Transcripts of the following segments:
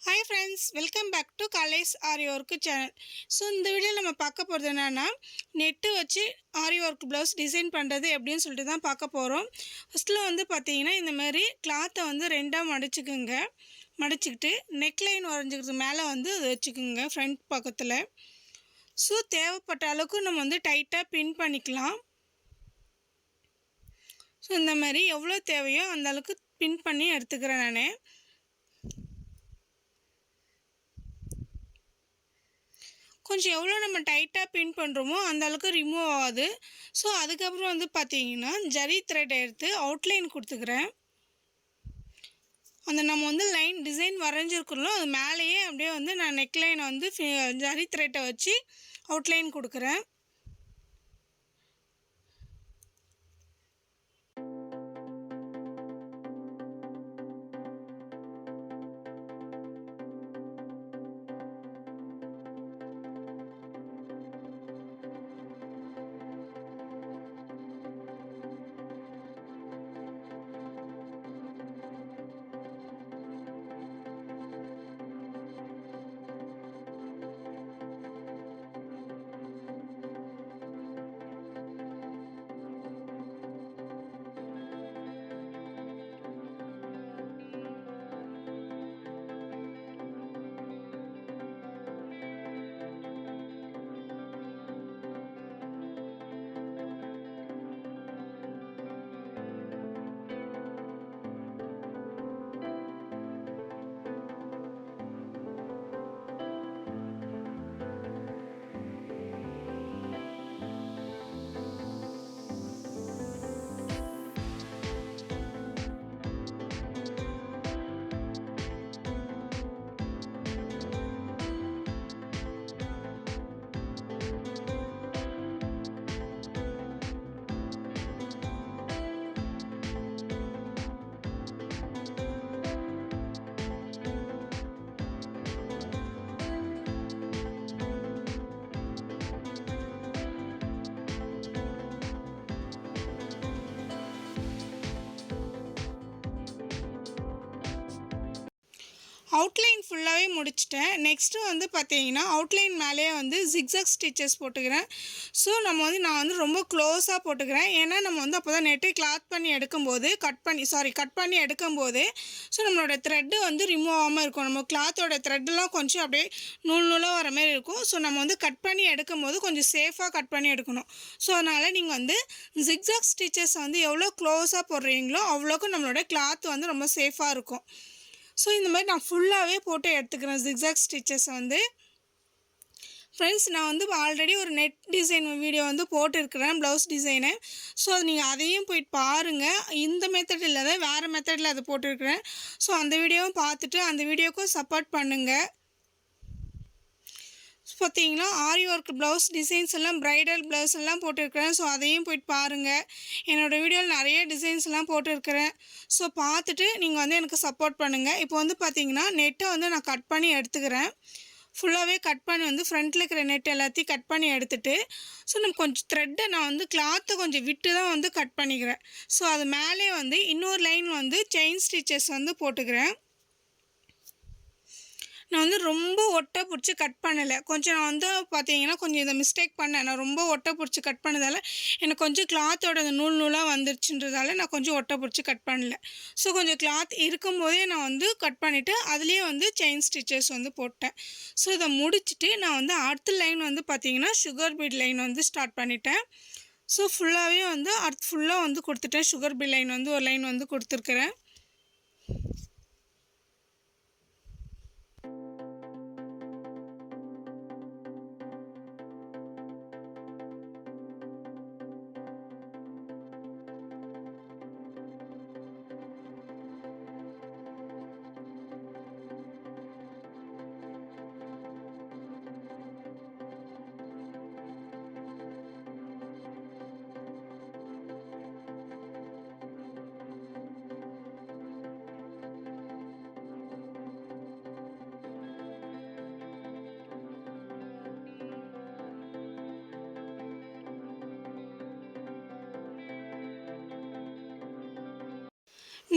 Hi friends, welcome back to Kalais Ari Work channel. So இந்த வீடியோவில் நம்ம பார்க்க போகிறது என்னென்னா நெட்டு வச்சு ஆரி ஒர்க் ப்ளவுஸ் டிசைன் பண்ணுறது எப்படின்னு சொல்லிட்டு தான் பார்க்க போகிறோம். ஃபஸ்ட்டில் வந்து பார்த்தீங்கன்னா இந்த மாதிரி கிளாத்தை வந்து ரெண்டாக மடிச்சுக்குங்க. மடிச்சுக்கிட்டு நெக்லைன் வரைஞ்சிக்கிறது மேலே வந்து அதை வச்சுக்கோங்க ஃப்ரண்ட் பக்கத்தில். ஸோ தேவைப்பட்ட அளவுக்கு நம்ம வந்து டைட்டாக பின் பண்ணிக்கலாம். ஸோ இந்த மாதிரி எவ்வளோ தேவையோ அந்த அளவுக்கு பின் பண்ணி எடுத்துக்கிறேன் நான். கொஞ்சம் எவ்வளோ நம்ம டைட்டாக பின் பண்ணுறோமோ அந்த அளவுக்கு ரிமூவ் ஆகாது. ஸோ அதுக்கப்புறம் வந்து பார்த்தீங்கன்னா ஜரி த்ரெட்டை எடுத்து அவுட்லைன் கொடுத்துக்கிறேன். அந்த நம்ம வந்து லைன் டிசைன் வரைஞ்சிருக்கிறோம் அது மேலேயே அப்படியே வந்து நான் நெக்லைனை வந்து ஜரி த்ரெட்டை வச்சு அவுட்லைன் கொடுக்குறேன். அவுட்லைன் ஃபுல்லாகவே முடிச்சிட்டேன். நெக்ஸ்ட்டு வந்து பார்த்தீங்கன்னா அவுட்லைன் மேலேயே வந்து ஜிக்ஸாக் ஸ்டிச்சஸ் போட்டுக்கிறேன். ஸோ நான் வந்து ரொம்ப க்ளோஸாக போட்டுக்கிறேன். ஏன்னா நம்ம வந்து அப்போ தான் நெட்டை கட் பண்ணி எடுக்கும்போது ஸோ நம்மளோட த்ரெட்டு வந்து ரிமூவ் ஆகாமல் இருக்கும். நம்ம கிளாத்தோட த்ரெட்டெல்லாம் கொஞ்சம் அப்படியே நூலாக வர மாதிரி இருக்கும். ஸோ நம்ம வந்து கட் பண்ணி எடுக்கும்போது கொஞ்சம் சேஃபாக கட் பண்ணி எடுக்கணும். ஸோ அதனால் நீங்கள் வந்து ஜிக்ஸாக் ஸ்டிச்சஸ் வந்து எவ்வளோ க்ளோஸாக போடுறீங்களோ அவ்வளோக்கும் நம்மளோட கிளாத் வந்து ரொம்ப சேஃபாக இருக்கும். ஸோ இந்த மாதிரி நான் ஃபுல்லாகவே போட்டு எடுத்துக்கிறேன் ஜிக்ஸாக் ஸ்டிச்சஸ் வந்து. ஃப்ரெண்ட்ஸ், நான் வந்து ஆல்ரெடி ஒரு நெட் டிசைன் வீடியோ வந்து போட்டிருக்கிறேன் ப்ளவுஸ் டிசைனு. ஸோ நீங்கள் அதையும் போயிட்டு பாருங்கள். இந்த மெத்தட் இல்லாத வேறு மெத்தடில் அதை போட்டிருக்கிறேன். ஸோ அந்த வீடியோவும் பார்த்துட்டு அந்த வீடியோக்கும் சப்போர்ட் பண்ணுங்கள். பார்த்தீங்கன்னா ஆரி ஒர்க் ப்ளவுஸ் டிசைன்ஸ் எல்லாம் ப்ரைடல் ப்ளவுஸ் எல்லாம் போட்டிருக்கிறேன். ஸோ அதையும் போய்ட்டு பாருங்கள். என்னோடய வீடியோவில் நிறைய டிசைன்ஸ் எல்லாம் போட்டிருக்கிறேன். ஸோ பார்த்துட்டு நீங்கள் வந்து எனக்கு சப்போர்ட் பண்ணுங்கள். இப்போ வந்து பார்த்தீங்கன்னா நெட்டை வந்து நான் கட் பண்ணி எடுத்துக்கிறேன். ஃபுல்லாகவே கட் பண்ணி வந்து ஃப்ரண்ட்டில் இருக்கிற நெட் எல்லாத்தையும் கட் பண்ணி எடுத்துகிட்டு ஸோ நம்ம கொஞ்சம் த்ரெட்டை நான் வந்து கிளாத்தை கொஞ்சம் விட்டு தான் வந்து கட் பண்ணிக்கிறேன். ஸோ அது மேலே வந்து இன்னொரு லைன் வந்து செயின் ஸ்டிச்சஸ் வந்து போட்டுக்கிறேன். நான் வந்து ரொம்ப ஒட்டை பிடிச்சி கட் பண்ணலை. கொஞ்சம் நான் வந்து பார்த்தீங்கன்னா கொஞ்சம் இதை மிஸ்டேக் பண்ணேன். நான் ரொம்ப ஒட்டை பிடிச்சி கட் பண்ணதால் எனக்கு கொஞ்சம் கிளாத்தோட அந்த நூலாக வந்துருச்சுன்றதால நான் கொஞ்சம் ஒட்டை பிடிச்சி கட் பண்ணல. ஸோ கொஞ்சம் கிளாத் இருக்கும்போதே நான் வந்து கட் பண்ணிவிட்டு அதுலேயே வந்து செயின் ஸ்டிச்சஸ் வந்து போட்டேன். ஸோ இதை முடிச்சுட்டு நான் வந்து அடுத்த லைன் வந்து பார்த்தீங்கன்னா சுகர் பீட் லைன் வந்து ஸ்டார்ட் பண்ணிட்டேன். ஸோ ஃபுல்லாகவே வந்து அடுத்து ஃபுல்லாக வந்து கொடுத்துட்டேன். சுகர் பீட் லைன் வந்து ஒரு லைன் வந்து கொடுத்துருக்குறேன்.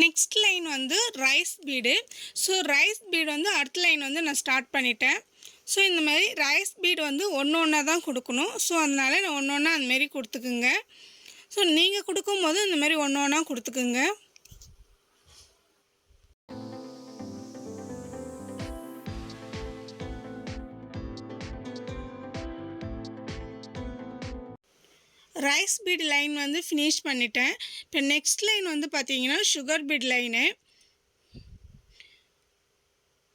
நெக்ஸ்ட் லைன் வந்து rice feed. So rice feed வந்து அடுத்த லைன் வந்து நான் ஸ்டார்ட் பண்ணிட்டேன். ஸோ இந்த மாதிரி ரைஸ் பீடு வந்து ஒன்று ஒன்றா தான் கொடுக்கணும். ஸோ அதனால் நான் ஒன்று ஒன்றா அந்தமாரி கொடுத்துக்குங்க. ஸோ நீங்கள் கொடுக்கும்போது இந்தமாரி ஒன்று ஒன்றா கொடுத்துக்குங்க. ரைஸ் பீட் லைன் வந்து ஃபினிஷ் பண்ணிட்டேன். இப்போ நெக்ஸ்ட் லைன் வந்து பார்த்தீங்கன்னா sugar beat line.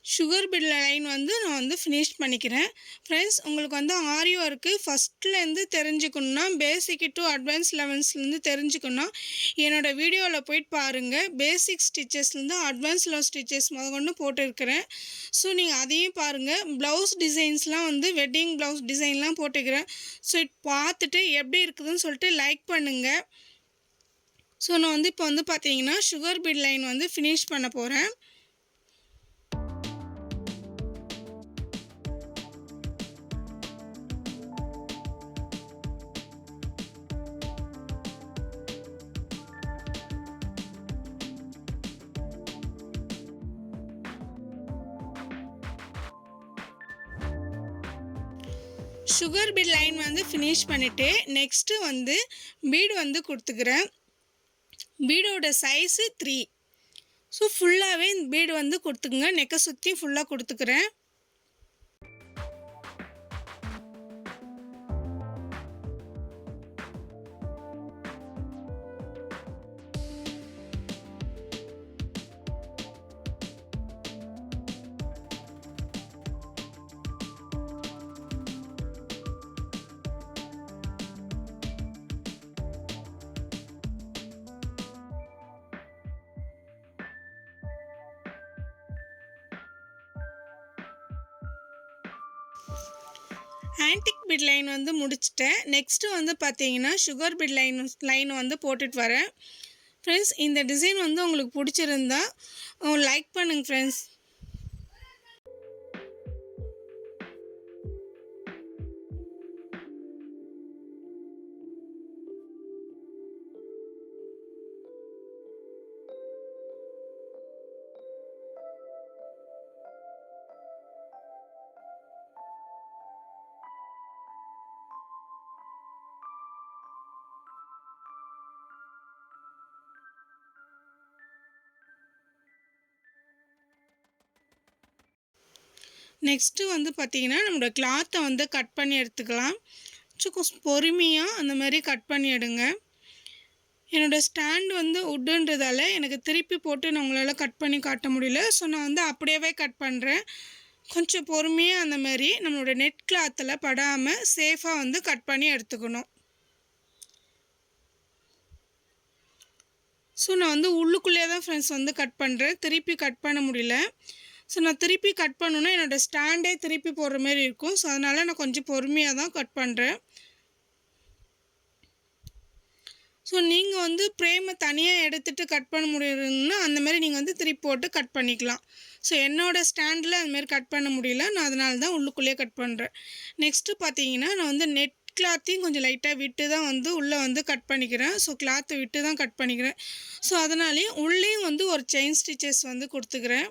Sugar beat line வந்து நான் வந்து ஃபினிஷ் பண்ணிக்கிறேன். ஃப்ரெண்ட்ஸ், உங்களுக்கு வந்து ஆரி ஒர்க்கு ஃபஸ்ட்லேருந்து தெரிஞ்சுக்கணுன்னா, பேசிக் டு அட்வான்ஸ் லெவல்ஸ்லேருந்து தெரிஞ்சுக்கணுன்னா என்னோடய வீடியோவில் போய்ட்டு பாருங்கள். பேசிக் ஸ்டிச்சஸ்லேருந்து அட்வான்ஸ் லெவல் ஸ்டிச்சஸ் முதற்கொண்டு போட்டிருக்கிறேன். ஸோ நீங்கள் அதையும் பாருங்கள். ப்ளவுஸ் டிசைன்ஸ்லாம் வந்து வெட்டிங் ப்ளவுஸ் டிசைன்லாம் போட்டுக்கிறேன். ஸோ பார்த்துட்டு எப்படி இருக்குதுன்னு சொல்லிட்டு லைக் பண்ணுங்கள். ஸோ நான் வந்து இப்போ வந்து பார்த்தீங்கன்னா சுகர் பீட் லைன் வந்து ஃபினிஷ் பண்ண போகிறேன். சுகர் பீட் லைன் வந்து ஃபினிஷ் பண்ணிவிட்டு நெக்ஸ்ட்டு வந்து பீடு வந்து கொடுத்துக்கிறேன். பீடோட சைஸு 3. ஸோ ஃபுல்லாகவே இந்த பீடு வந்து கொடுத்துக்குங்க. நெக்கை சுற்றி ஃபுல்லாக கொடுத்துக்கிறேன். ஆன்டிக் பீட் லைன் வந்து முடிச்சிட்டேன். நெக்ஸ்ட்டு வந்து பார்த்தீங்கன்னா சுகர் பீட் லைன் வந்து போட்டுட்டு வரேன். ஃப்ரெண்ட்ஸ், இந்த டிசைன் வந்து உங்களுக்கு பிடிச்சிருந்தா லைக் பண்ணுங்கள் ஃப்ரெண்ட்ஸ். நெக்ஸ்ட்டு வந்து பார்த்திங்கன்னா நம்மளோட கிளாத்தை வந்து கட் பண்ணி எடுத்துக்கலாம். பொறுமையாக அந்த மாதிரி கட் பண்ணி எடுங்க. என்னோடய ஸ்டாண்ட் வந்து உட்டுன்றதால எனக்கு திருப்பி போட்டு நம்மளால் கட் பண்ணி காட்ட முடியல. ஸோ நான் வந்து அப்படியே கட் பண்ணுறேன். கொஞ்சம் பொறுமையாக அந்த மாதிரி நம்மளோட நெட் கிளாத்தில் படாமல் சேஃபாக வந்து கட் பண்ணி எடுத்துக்கணும். ஸோ நான் வந்து உள்ளுக்குள்ளே தான் ஃப்ரெண்ட்ஸ் வந்து கட் பண்ணுறேன். திருப்பி கட் பண்ண முடியல. ஸோ நான் திருப்பி கட் பண்ணணுன்னா என்னோடய ஸ்டாண்டே திருப்பி போடுற மாதிரி இருக்கும். ஸோ அதனால் நான் கொஞ்சம் பொறுமையாக தான் கட் பண்ணுறேன். ஸோ நீங்கள் வந்து ஃப்ரேமை தனியாக எடுத்துகிட்டு கட் பண்ண முடியுதுன்னா அந்தமாரி நீங்கள் வந்து திருப்பி போட்டு கட் பண்ணிக்கலாம். ஸோ என்னோடய ஸ்டாண்டில் அதுமாரி கட் பண்ண முடியல. நான் அதனால தான் உள்ளுக்குள்ளேயே கட் பண்ணுறேன். நெக்ஸ்ட்டு பார்த்தீங்கன்னா நான் வந்து நெட் கிளாத்தையும் கொஞ்சம் லைட்டாக விட்டு தான் வந்து உள்ளே வந்து கட் பண்ணிக்கிறேன். ஸோ கிளாத்தை விட்டு தான் கட் பண்ணிக்கிறேன். ஸோ அதனாலேயே உள்ளேயும் வந்து ஒரு செயின் ஸ்டிச்சஸ் வந்து கொடுத்துக்கிறேன்.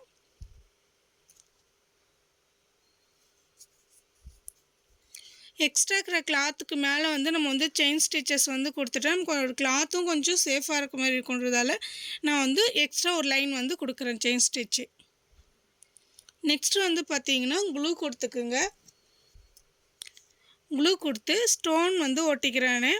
எக்ஸ்ட்ரா இருக்கிற கிளாத்துக்கு மேலே வந்து நம்ம வந்து செயின் ஸ்டிச்சஸ் வந்து கொடுத்துட்டா நமக்கு ஒரு கிளாத்தும் கொஞ்சம் சேஃபாக இருக்க மாதிரி இருக்குன்றதால நான் வந்து எக்ஸ்ட்ரா ஒரு லைன் வந்து கொடுக்குறேன் செயின் ஸ்டிச்சு. நெக்ஸ்ட்டு வந்து பார்த்தீங்கன்னா க்ளூ கொடுத்துக்குங்க. க்ளூ கொடுத்து ஸ்டோன் வந்து ஒட்டிக்கிறேன்.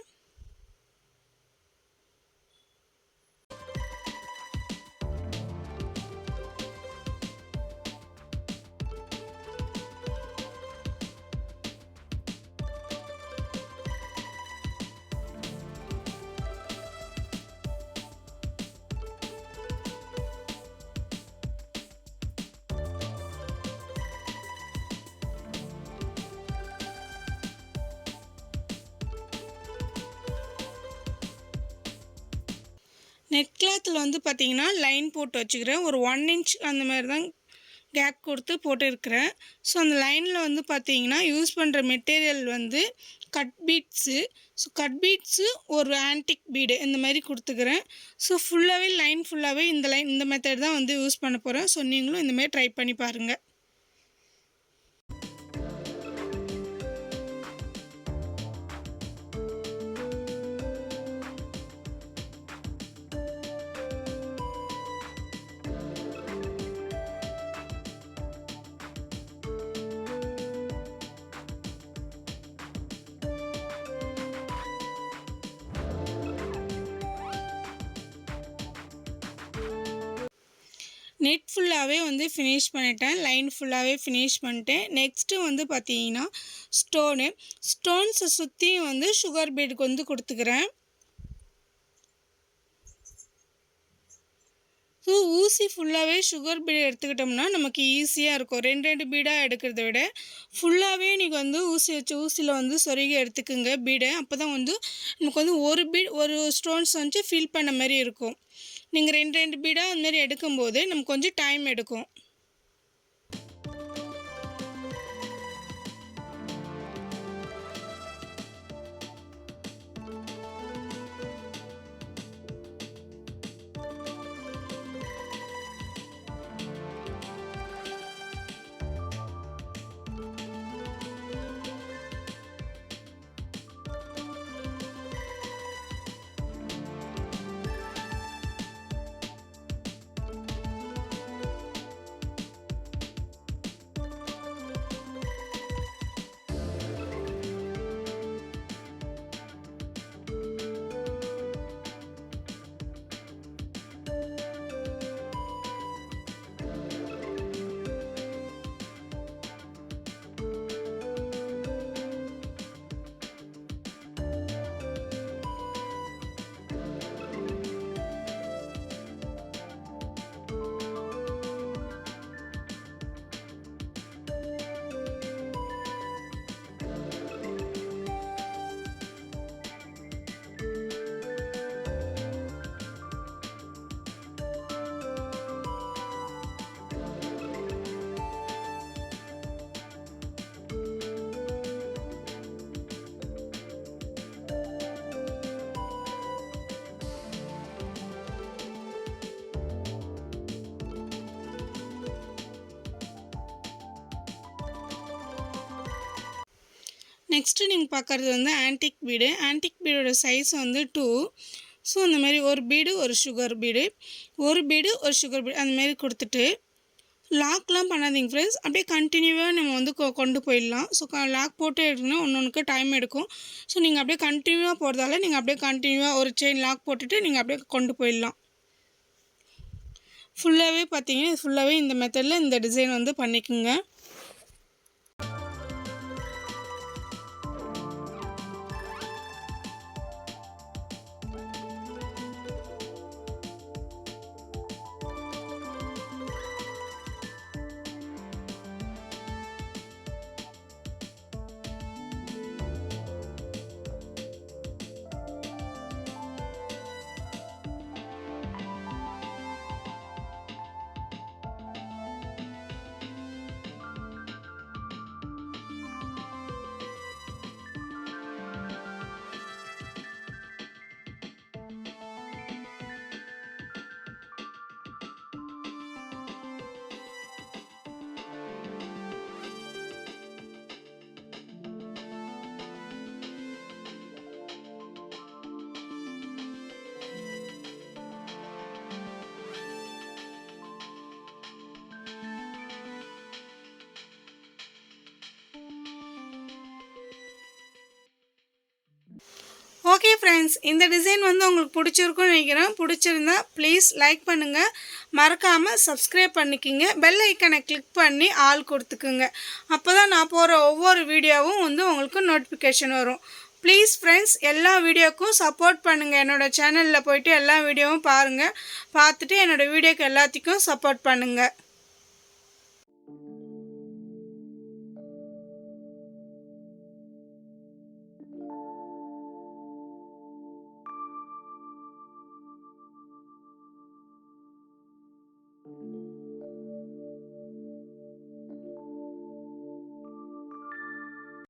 நெட் கிளாத்தில் வந்து பார்த்திங்கன்னா லைன் போட்டு வச்சுக்கிறேன். ஒரு 1 இன்ச் அந்த மாதிரி தான் கேப் கொடுத்து போட்டிருக்கிறேன். ஸோ அந்த லைனில் வந்து பார்த்தீங்கன்னா யூஸ் பண்ணுற மெட்டீரியல் வந்து cut beads. So cut beads ஒரு ஆன்டிக் பீடு இந்த மாதிரி கொடுத்துக்கிறேன். ஸோ ஃபுல்லாகவே லைன் ஃபுல்லாகவே இந்த மெத்தட் தான் வந்து யூஸ் பண்ண போகிறேன். ஸோ நீங்களும் இந்தமாதிரி ட்ரை பண்ணி பாருங்கள். நெட் ஃபுல்லாகவே வந்து ஃபினிஷ் பண்ணிட்டேன். லைன் ஃபுல்லாகவே ஃபினிஷ் பண்ணிட்டேன். நெக்ஸ்ட்டு வந்து பார்த்தீங்கன்னா ஸ்டோன்ஸை சுற்றி வந்து சுகர் பீடுக்கு வந்து கொடுத்துக்கிறேன். ஸோ ஊசி ஃபுல்லாகவே சுகர் பீடு எடுத்துக்கிட்டோம்னா நமக்கு ஈஸியாக இருக்கும். 2 பீடாக எடுக்கிறத விட ஃபுல்லாகவே நீங்கள் வந்து ஊசியில் வந்து சொருகி எடுத்துக்குங்க பீடை. அப்போ தான் வந்து நமக்கு வந்து ஒரு ஸ்டோன்ஸ் வந்து ஃபில் பண்ண மாதிரி இருக்கும். நீங்கள் 2 பீடாக அந்தமாரி எடுக்கும்போது நமக்கு கொஞ்சம் டைம் எடுக்கும். நெக்ஸ்ட்டு நீங்கள் பார்க்குறது வந்து ஆன்டிக் பீடு. ஆன்டிக் பீடோட சைஸ் வந்து 2. ஸோ அந்த மாதிரி ஒரு பீடு ஒரு சுகர் பீடு அந்தமாரி கொடுத்துட்டு லாக்லாம் பண்ணாதீங்க ஃப்ரெண்ட்ஸ். அப்படியே கண்டினியூவாக நம்ம வந்து கொண்டு போயிடலாம். ஸோ லாக் போட்டு எடுக்கணும்னா ஒன்றுக்கு டைம் எடுக்கும். ஸோ நீங்கள் அப்படியே கண்டினியூவாக போகிறதால நீங்கள் அப்படியே கண்டினியூவாக ஒரு செயின் லாக் போட்டுட்டு நீங்கள் அப்படியே கொண்டு போயிடலாம். ஃபுல்லாகவே பார்த்தீங்கன்னா ஃபுல்லாகவே இந்த மெத்தடில் இந்த டிசைன் வந்து பண்ணிக்கோங்க. ஓகே ஃப்ரெண்ட்ஸ், இந்த டிசைன் வந்து உங்களுக்கு பிடிச்சிருக்குன்னு நினைக்கிறேன். பிடிச்சிருந்தா ப்ளீஸ் லைக் பண்ணுங்கள், மறக்காமல் சப்ஸ்கிரைப் பண்ணிக்கிங்க, பெல் ஐக்கனை கிளிக் பண்ணி ஆல் கொடுத்துக்குங்க. அப்போ தான் நான் போகிற ஒவ்வொரு வீடியோவும் வந்து உங்களுக்கு நோட்டிஃபிகேஷன் வரும். ப்ளீஸ் ஃப்ரெண்ட்ஸ், எல்லா வீடியோக்கும் சப்போர்ட் பண்ணுங்கள். என்னோடய சேனலில் போய்ட்டு எல்லா வீடியோவும் பாருங்கள். பார்த்துட்டு என்னோடய வீடியோக்கு எல்லாத்துக்கும் சப்போர்ட் பண்ணுங்கள்.